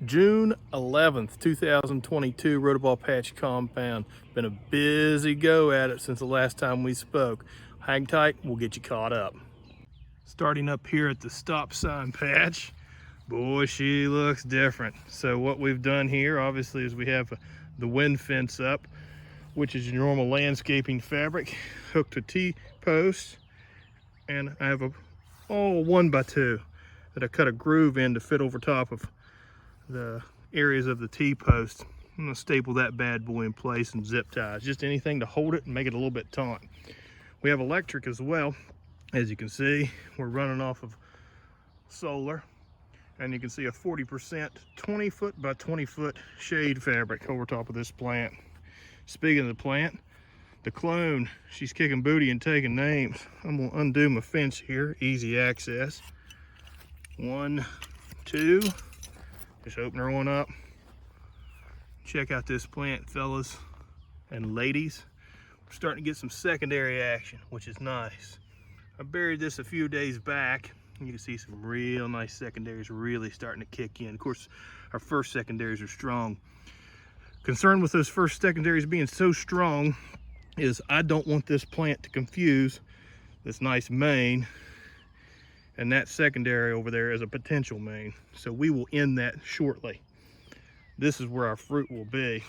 June 11th, 2022, Rotoball Patch Compound. Been a busy go at it since the last time we spoke. Hang tight, we'll get you caught up. Starting up here at the stop sign patch, boy, she looks different. So what we've done here, obviously, is we have the wind fence up, which is your normal landscaping fabric, hooked to T-posts, and I have a 1x2 that I cut a groove in to fit over top of the areas of the T-post. I'm gonna staple that bad boy in place and zip ties, just anything to hold it and make it a little bit taut. We have electric as well. As you can see, we're running off of solar, and you can see a 40% 20 foot by 20 foot shade fabric over top of this plant. Speaking of the plant, the clone, she's kicking booty and taking names. I'm gonna undo my fence here, easy access. 1, 2, just open her one up. Check out this plant, fellas and ladies. We're starting to get some secondary action, which is nice. I buried this a few days back. You can see some real nice secondaries really starting to kick in. Of course, our first secondaries are strong. Concern with those first secondaries being so strong is I don't want this plant to confuse this nice main and that secondary over there is a potential main. So we will end that shortly. This is where our fruit will be.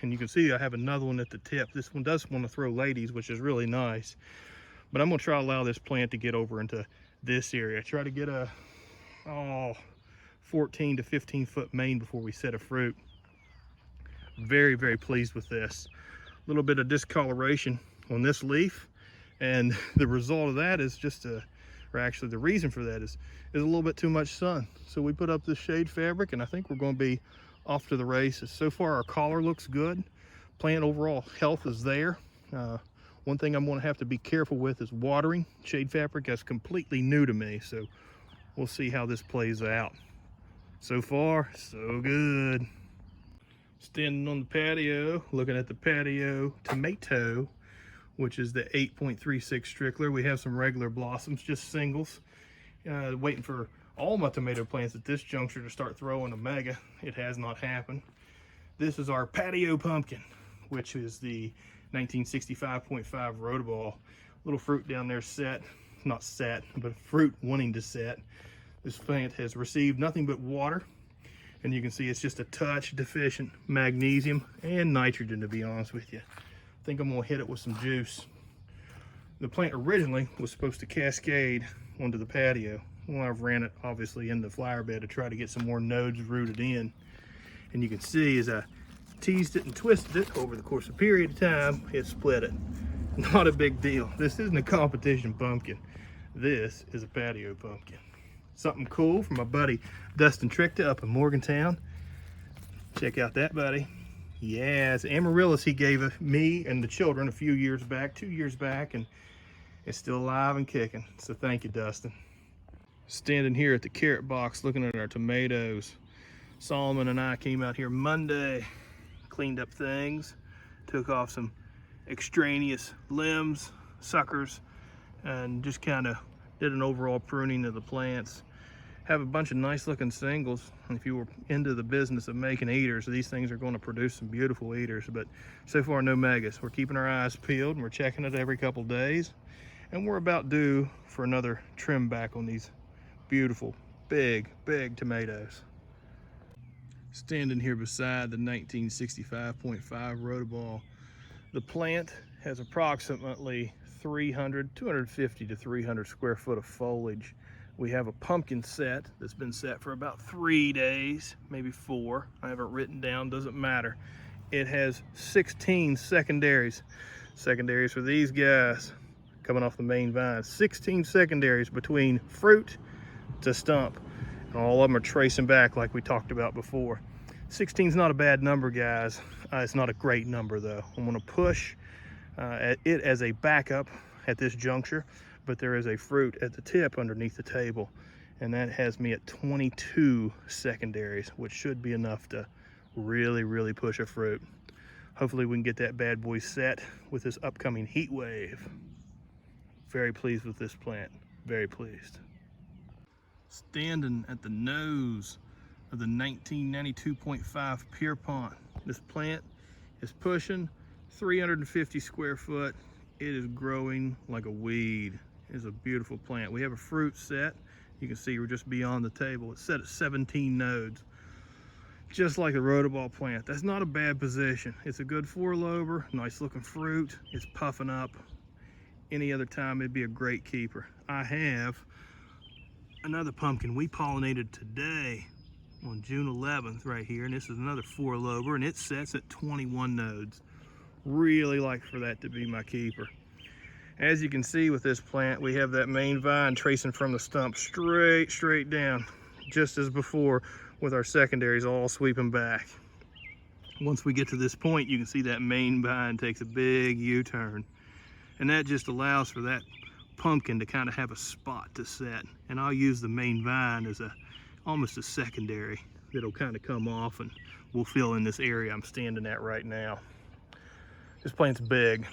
And you can see I have another one at the tip. This one does want to throw ladies, which is really nice. But I'm gonna try to allow this plant to get over into this area. Try to get a 14 to 15 foot main before we set a fruit. Very, very pleased with this. A little bit of discoloration on this leaf. And the result of that is just or actually the reason for that is a little bit too much sun. So we put up this shade fabric, and I think we're going to be off to the races. So far our collar looks good. Plant overall health is there. One thing I'm going to have to be careful with is watering. Shade fabric is completely new to me, so we'll see how this plays out. So far, so good. Standing on the patio, looking at the patio tomato, which is the 8.36 Strickler. We have some regular blossoms, just singles. Waiting for all my tomato plants at this juncture to start throwing a mega. It has not happened. This is our patio pumpkin, which is the 1965.5 Rotoball. Little fruit down there set, not set, but fruit wanting to set. This plant has received nothing but water, and you can see it's just a touch deficient magnesium and nitrogen, to be honest with you. I think I'm gonna hit it with some juice. The plant originally was supposed to cascade onto the patio. Well, I've ran it obviously in the flower bed to try to get some more nodes rooted in. And you can see as I teased it and twisted it over the course of a period of time, it split it. Not a big deal. This isn't a competition pumpkin. This is a patio pumpkin. Something cool from my buddy Dustin Trickta up in Morgantown. Check out that buddy. Yes, amaryllis he gave me and the children a few years back, 2 years back, and it's still alive and kicking. So thank you, Dustin. Standing here at the carrot box looking at our tomatoes. Solomon and I came out here Monday, cleaned up things, took off some extraneous limbs, suckers, and just kind of did an overall pruning of the plants. Have a bunch of nice looking singles. If you were into the business of making eaters, these things are going to produce some beautiful eaters, but so far no megas. We're keeping our eyes peeled and we're checking it every couple days, and we're about due for another trim back on these beautiful big tomatoes. Standing here beside the 1965.5 Rotoball. The plant has approximately 250 to 300 square foot of foliage. We have a pumpkin set that's been set for about 3 days, maybe 4. I have it written down, doesn't matter. It has 16 secondaries. Secondaries for these guys coming off the main vine. 16 secondaries between fruit to stump. And all of them are tracing back like we talked about before. 16 is not a bad number, guys. It's not a great number though. I'm gonna push at it as a backup at this juncture, but there is a fruit at the tip underneath the table, and that has me at 22 secondaries, which should be enough to really push a fruit. Hopefully we can get that bad boy set with this upcoming heat wave. Very pleased with this plant, very pleased. Standing at the nose of the 1992.5 Pierpont. This plant is pushing 350 square foot. It is growing like a weed. It is a beautiful plant. We have a fruit set. You can see we're just beyond the table. It's set at 17 nodes, just like the Rhodoball plant. That's not a bad position. It's a good four-lober, nice looking fruit. It's puffing up. Any other time, it'd be a great keeper. I have another pumpkin we pollinated today on June 11th right here, and this is another four-lober, and it sets at 21 nodes. Really like for that to be my keeper. As you can see with this plant, we have that main vine tracing from the stump straight down, just as before with our secondaries all sweeping back. Once we get to this point, you can see that main vine takes a big U-turn, and that just allows for that pumpkin to kind of have a spot to set. And I'll use the main vine as almost a secondary that'll kind of come off and will fill in this area I'm standing at right now. This plant's big.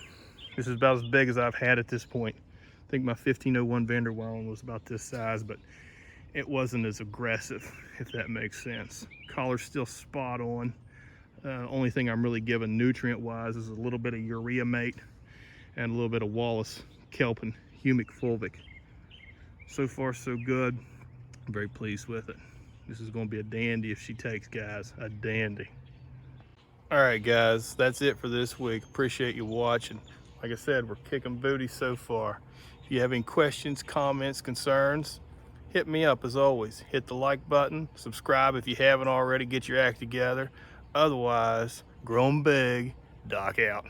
This is about as big as I've had at this point. I think my 1501 Vanderwellen was about this size, but it wasn't as aggressive, if that makes sense. Collar's still spot on. Only thing I'm really giving nutrient-wise is a little bit of urea mate and a little bit of Wallace Kelpin humic fulvic. So far, so good. I'm very pleased with it. This is going to be a dandy if she takes, guys. A dandy. All right, guys, that's it for this week. Appreciate you watching. Like I said, we're kicking booty so far. If you have any questions, comments, concerns, hit me up as always. Hit the like button, subscribe if you haven't already, get your act together. Otherwise, grow 'em big, Doc out.